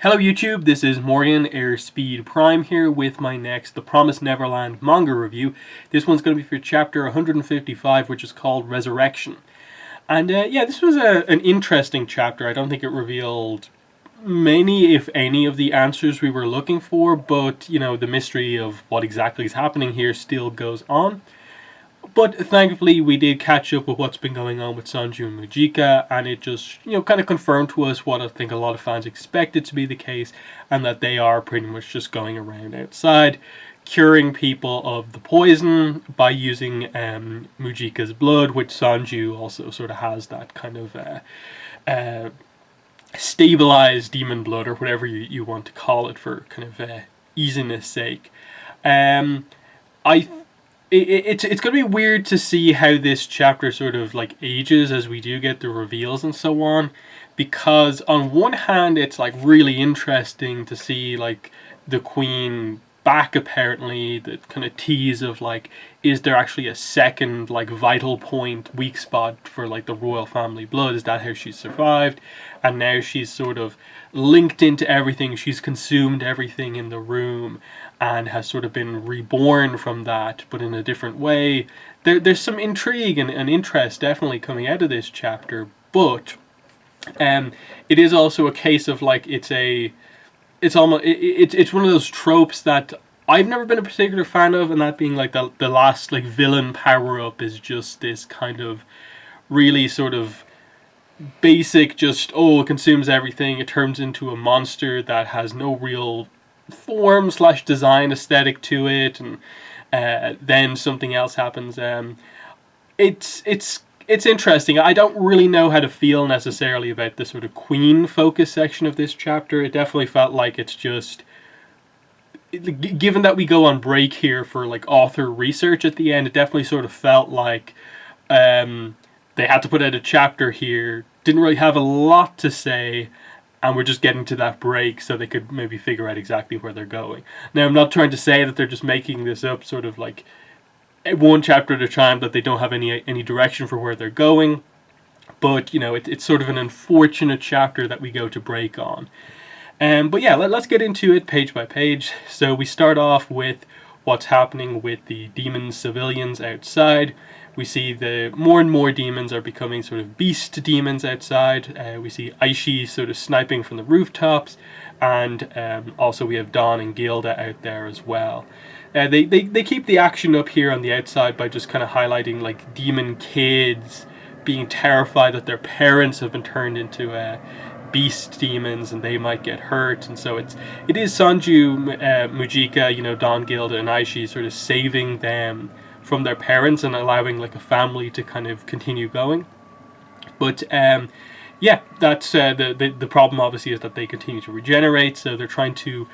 Hello YouTube, this is Morgan Airspeed Prime here with my next The Promised Neverland manga review. This one's going to be for chapter 155, which is called Resurrection. And yeah, this was an interesting chapter. I don't think it revealed many, if any, of the answers we were looking for, but, you know, the mystery of what exactly is happening here still goes on. But thankfully, we did catch up with what's been going on with Sanju and Mujika, and it just, you know, kind of confirmed to us what I think a lot of fans expected to be the case, and that they are pretty much just going around outside, curing people of the poison by using Mujika's blood, which Sanju also sort of has that kind of stabilized demon blood, or whatever you want to call it for kind of easiness sake. It's going to be weird to see how this chapter sort of like ages as we do get the reveals and so on, because on one hand it's like really interesting to see like the queen back, apparently, the kind of tease of like, is there actually a second like vital point, weak spot for like the royal family blood? Is that how she survived? And now she's sort of linked into everything, she's consumed everything in the room and has sort of been reborn from that, but in a different way. There's some intrigue and interest definitely coming out of this chapter, but it is also a case of like it's one of those tropes that I've never been a particular fan of, and that being like the last like villain power up is just this kind of really sort of basic, just, oh, it consumes everything, it turns into a monster that has no real form / design aesthetic to it, and then something else happens. It's interesting. I don't really know how to feel necessarily about the sort of queen focus section of this chapter. It definitely felt like it's just, given that we go on break here for like author research at the end, it definitely sort of felt like they had to put out a chapter here, didn't really have a lot to say, and we're just getting to that break so they could maybe figure out exactly where they're going. Now, I'm not trying to say that they're just making this up sort of like one chapter at a time, that they don't have any direction for where they're going, but, you know, it's sort of an unfortunate chapter that we go to break on. But yeah, let's get into it page by page. So we start off with what's happening with the demon civilians outside. We see the more and more demons are becoming sort of beast demons outside. We see Aishi sort of sniping from the rooftops, and also we have Dawn and Gilda out there as well. They keep the action up here on the outside by just kind of highlighting like demon kids being terrified that their parents have been turned into beast demons and they might get hurt, and so it is Sanju, Mujika, you know, Dawn, Gilda, and Aishi sort of saving them from their parents and allowing like a family to kind of continue going. But yeah, that's the problem obviously is that they continue to regenerate, so they're trying to,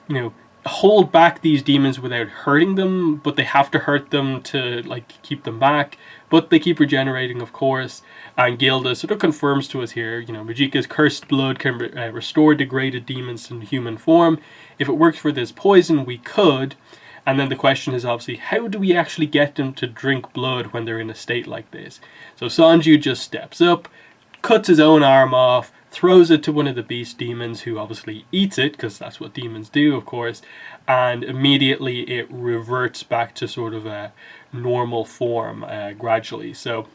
you know, hold back these demons without hurting them, but they have to hurt them to like keep them back. But they keep regenerating, of course, and Gilda sort of confirms to us here, you know, Mujika's cursed blood can restore degraded demons in human form. If it works for this poison, we could. And then the question is obviously, how do we actually get them to drink blood when they're in a state like this? So Sanju just steps up, cuts his own arm off, throws it to one of the beast demons, who obviously eats it, because that's what demons do, of course, and immediately it reverts back to sort of a normal form gradually. So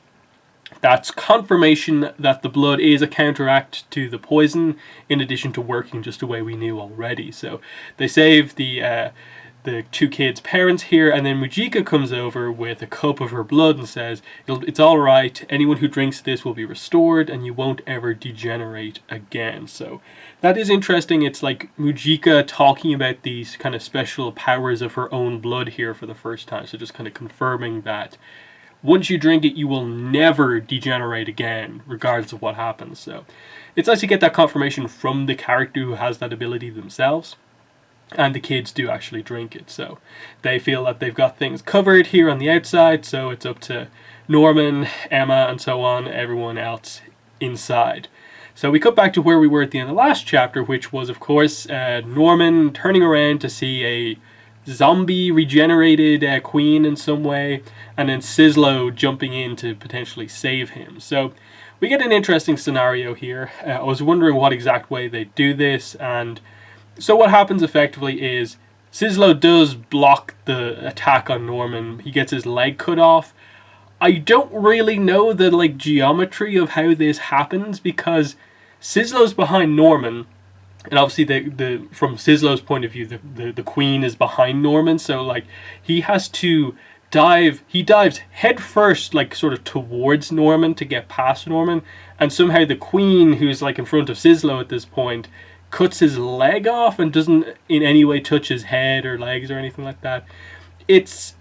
that's confirmation that the blood is a counteract to the poison, in addition to working just the way we knew already. So they save the two kids' parents here, and then Mujika comes over with a cup of her blood and says, it's all right, anyone who drinks this will be restored and you won't ever degenerate again. So that is interesting. It's like Mujika talking about these kind of special powers of her own blood here for the first time, so just kind of confirming that once you drink it, you will never degenerate again, regardless of what happens. So it's nice to get that confirmation from the character who has that ability themselves. And the kids do actually drink it, so they feel that they've got things covered here on the outside, so it's up to Norman, Emma, and so on, everyone else inside. So we cut back to where we were at the end of the last chapter, which was, of course, Norman turning around to see a zombie regenerated queen in some way, and then Sislo jumping in to potentially save him. So we get an interesting scenario here. I was wondering what exact way they do this, and so what happens effectively is Sislo does block the attack on Norman. He gets his leg cut off. I don't really know the geometry of how this happens, because Sislo's behind Norman, and obviously the from Sislo's point of view, the queen is behind Norman, so he has to dive. He dives head first, sort of towards Norman to get past Norman, and somehow the queen, who's in front of Sislo at this point, cuts his leg off and doesn't in any way touch his head or legs or anything like that. It's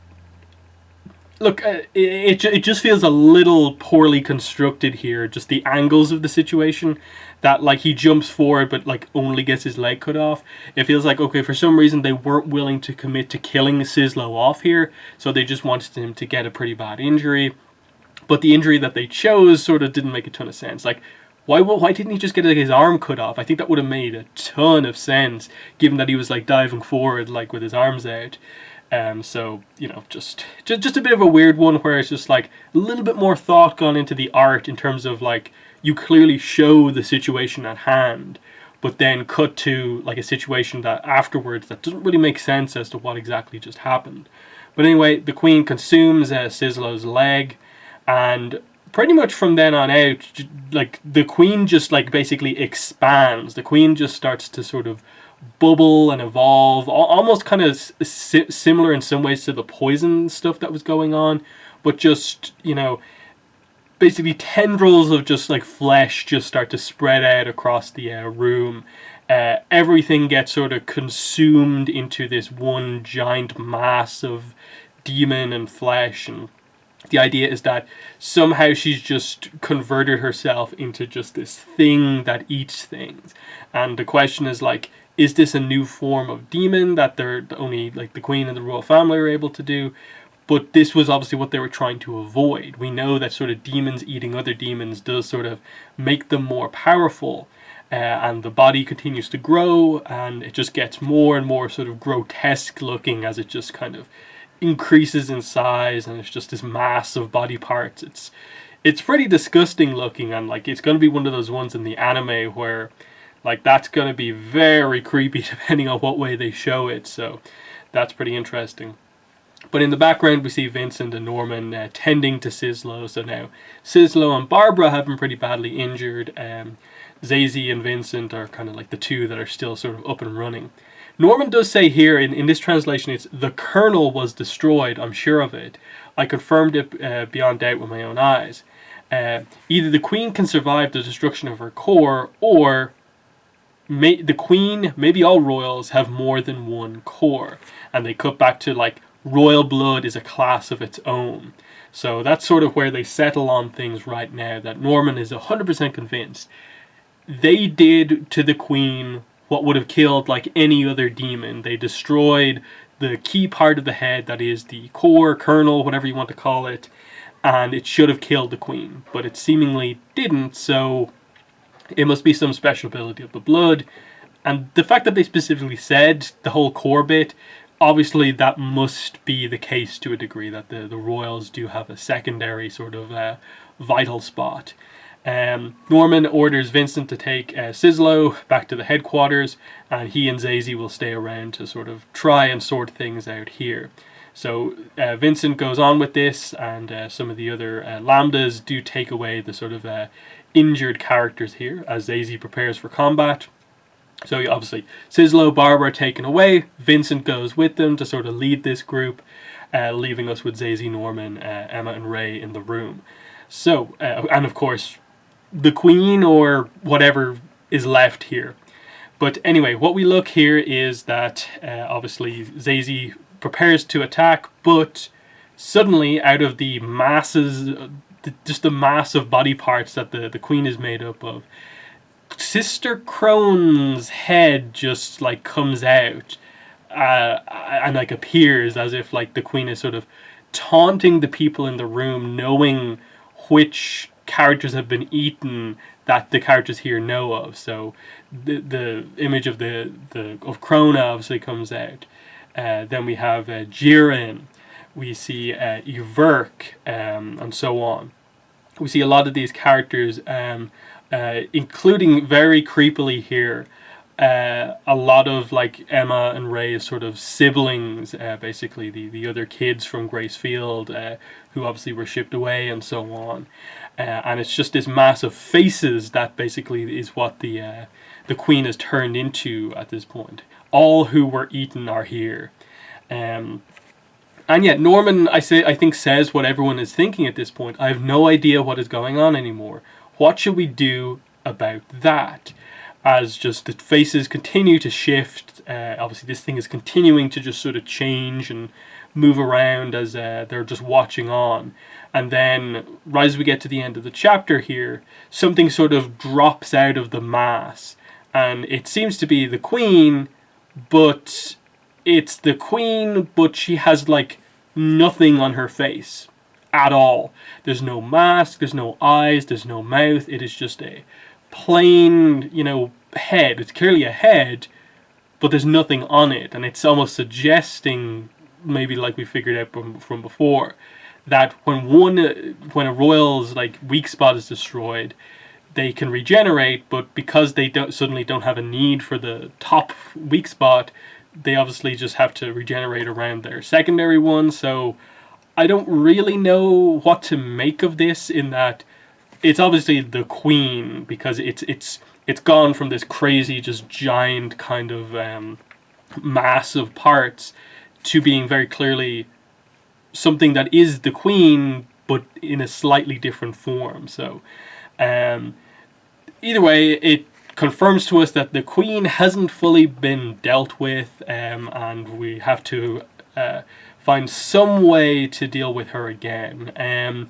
it just feels a little poorly constructed here. Just the angles of the situation, that he jumps forward but only gets his leg cut off. It feels like, okay, for some reason they weren't willing to commit to killing Sislo off here, so they just wanted him to get a pretty bad injury. But the injury that they chose sort of didn't make a ton of sense. Why didn't he just get his arm cut off? I think that would have made a ton of sense, given that he was diving forward with his arms out. So just a bit of a weird one, where it's just a little bit more thought gone into the art, in terms of you clearly show the situation at hand, but then cut to a situation that afterwards that doesn't really make sense as to what exactly just happened. But anyway, the queen consumes Sislo's leg, and pretty much from then on out, the queen just basically expands. The queen just starts to sort of bubble and evolve, almost kind of similar in some ways to the poison stuff that was going on, but just basically tendrils of just flesh just start to spread out across the room. Everything gets sort of consumed into this one giant mass of demon and flesh, and the idea is that somehow she's just converted herself into just this thing that eats things. And the question is this a new form of demon that they're only the queen and the royal family are able to do? But this was obviously what they were trying to avoid. We know that sort of demons eating other demons does sort of make them more powerful, and the body continues to grow, and it just gets more and more sort of grotesque looking as it just kind of increases in size, and it's just this mass of body parts. It's pretty disgusting looking, and it's going to be one of those ones in the anime where that's going to be very creepy depending on what way they show it. So that's pretty interesting. But in the background we see Vincent and Norman tending to Sislo. So now Sislo and Barbara have been pretty badly injured. Zazie and Vincent are kind of the two that are still sort of up and running. Norman does say here, in this translation, it's "the Colonel was destroyed, I'm sure of it. I confirmed it beyond doubt with my own eyes." Either the Queen can survive the destruction of her core, or the Queen, maybe all royals, have more than one core. And they cut back to royal blood is a class of its own. So that's sort of where they settle on things right now, that Norman is 100% convinced they did to the Queen what would have killed any other demon. They destroyed the key part of the head, that is the core, kernel, whatever you want to call it, and it should have killed the Queen, but it seemingly didn't. So it must be some special ability of the blood. And the fact that they specifically said the whole core bit, obviously that must be the case to a degree, that the royals do have a secondary sort of vital spot. Norman orders Vincent to take Sislo back to the headquarters, and he and Zazie will stay around to sort of try and sort things out here. So Vincent goes on with this, and some of the other lambdas do take away the sort of injured characters here as Zazie prepares for combat. So obviously Sislo, Barbara are taken away. Vincent goes with them to sort of lead this group, leaving us with Zazie, Norman, Emma and Ray in the room. So, and of course, the Queen or whatever is left here. But anyway, what we look here is that obviously Zazie prepares to attack, but suddenly out of the masses, just the mass of body parts that the Queen is made up of, Sister Crone's head just comes out and appears, as if the Queen is sort of taunting the people in the room, knowing which characters have been eaten that the characters here know of. So the image of of Crone obviously comes out. Then we have Jiren, we see Yverk, and so on. we see a lot of these characters, including very creepily here, a lot of like Emma and Ray's sort of siblings, basically the other kids from Grace Field, who obviously were shipped away and so on. And it's just this mass of faces that basically is what the Queen has turned into at this point. All who were eaten are here. And yet Norman, I think, says what everyone is thinking at this point. I have no idea what is going on anymore. What should we do about that? As just the faces continue to shift, obviously this thing is continuing to just sort of change and move around as they're just watching on. And then, right as we get to the end of the chapter here, something sort of drops out of the mass. And it seems to be the Queen, but it's the Queen, but she has like nothing on her face at all. There's no mask, there's no eyes, there's no mouth. It is just a plain, head. It's clearly a head, but there's nothing on it. And it's almost suggesting, maybe like we figured out from before, that when a royal's like weak spot is destroyed, they can regenerate, but because they suddenly don't have a need for the top weak spot, they obviously just have to regenerate around their secondary one. So I don't really know what to make of this, in that it's obviously the Queen, because it's gone from this crazy, just giant kind of mass of parts to being very clearly something that is the Queen, but in a slightly different form. So either way, it confirms to us that the Queen hasn't fully been dealt with, and we have to find some way to deal with her again.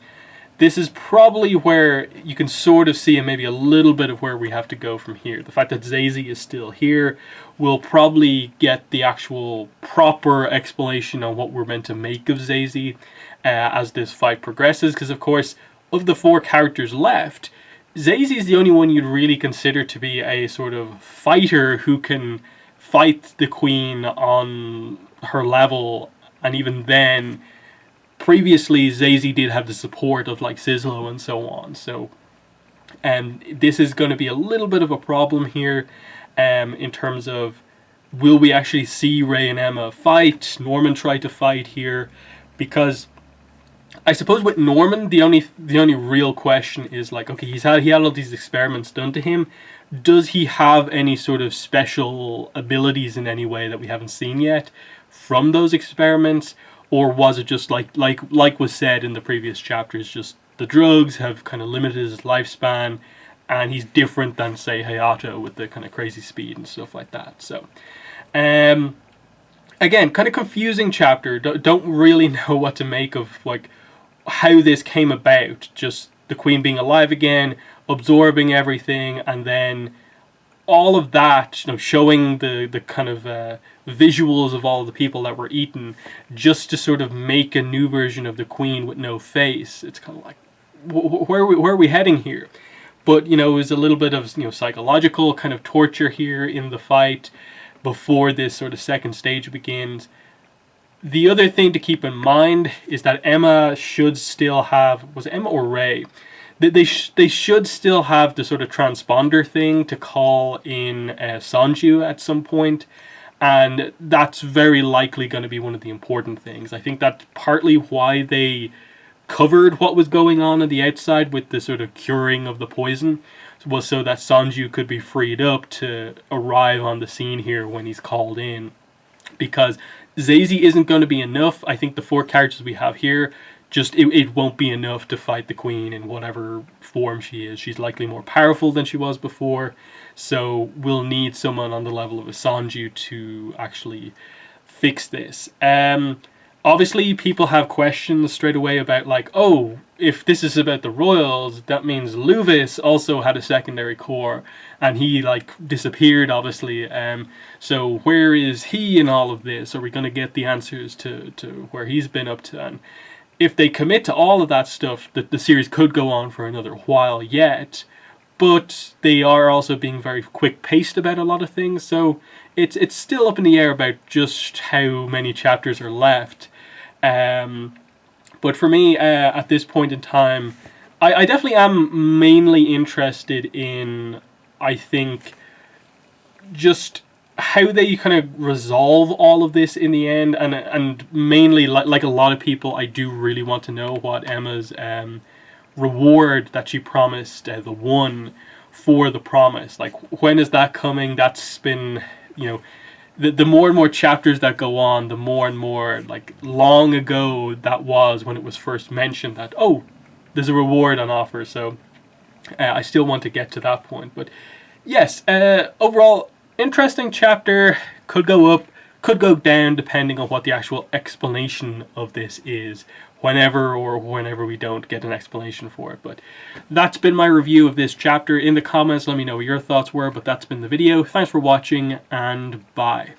This is probably where you can sort of see maybe a little bit of where we have to go from here. The fact that Zazie is still here, we'll probably get the actual proper explanation on what we're meant to make of Zazie as this fight progresses, because of course, of the 4 characters left, Zazie is the only one you'd really consider to be a sort of fighter who can fight the Queen on her level. And even then, previously Zazie did have the support of like Sislo and so on. So this is going to be a little bit of a problem here, in terms of, will we actually see Ray and Emma fight? Norman tried to fight here, because I suppose with Norman, the only real question is like, okay, he had all these experiments done to him. Does he have any sort of special abilities in any way that we haven't seen yet from those experiments, or was it just like was said in the previous chapters, just the drugs have kind of limited his lifespan, and he's different than, say, Hayato with the kind of crazy speed and stuff like that. So, again, kind of confusing chapter. Don't really know what to make of like how this came about. Just the Queen being alive again, absorbing everything, and then all of that, showing the kind of visuals of all the people that were eaten, just to sort of make a new version of the Queen with no face. It's kind of like, where are we heading here? But, it was a little bit of, psychological kind of torture here in the fight before this sort of second stage begins. The other thing to keep in mind is that Emma should still have, was it Emma or Ray? They should still have the sort of transponder thing to call in Sanju at some point, and that's very likely going to be one of the important things. I think that's partly why they covered what was going on the outside with the sort of curing of the poison, was so that Sanju could be freed up to arrive on the scene here when he's called in. Because Zazie isn't going to be enough. I think the 4 characters we have here, just it won't be enough to fight the Queen in whatever form she is. She's likely more powerful than she was before, so we'll need someone on the level of a Sanju to actually fix this. Obviously, people have questions straight away about like, oh, if this is about the royals, that means Luvis also had a secondary core, and he like disappeared, obviously. So where is he in all of this? Are we going to get the answers to where he's been up to? And if they commit to all of that stuff, the series could go on for another while yet. But they are also being very quick-paced about a lot of things, so it's still up in the air about just how many chapters are left. But for me, at this point in time, I definitely am mainly interested in, I think, just how they kind of resolve all of this in the end, and mainly like a lot of people, I do really want to know what Emma's reward that she promised the one for the promise. Like, when is that coming? That's been, you know, the more and more chapters that go on, the more and more like long ago that was when it was first mentioned that, oh, there's a reward on offer. So I still want to get to that point. But yes, overall, interesting chapter. Could go up, could go down, depending on what the actual explanation of this is, whenever we don't get an explanation for it. But that's been my review of this chapter. In the comments, let me know what your thoughts were, but that's been the video. Thanks for watching, and bye.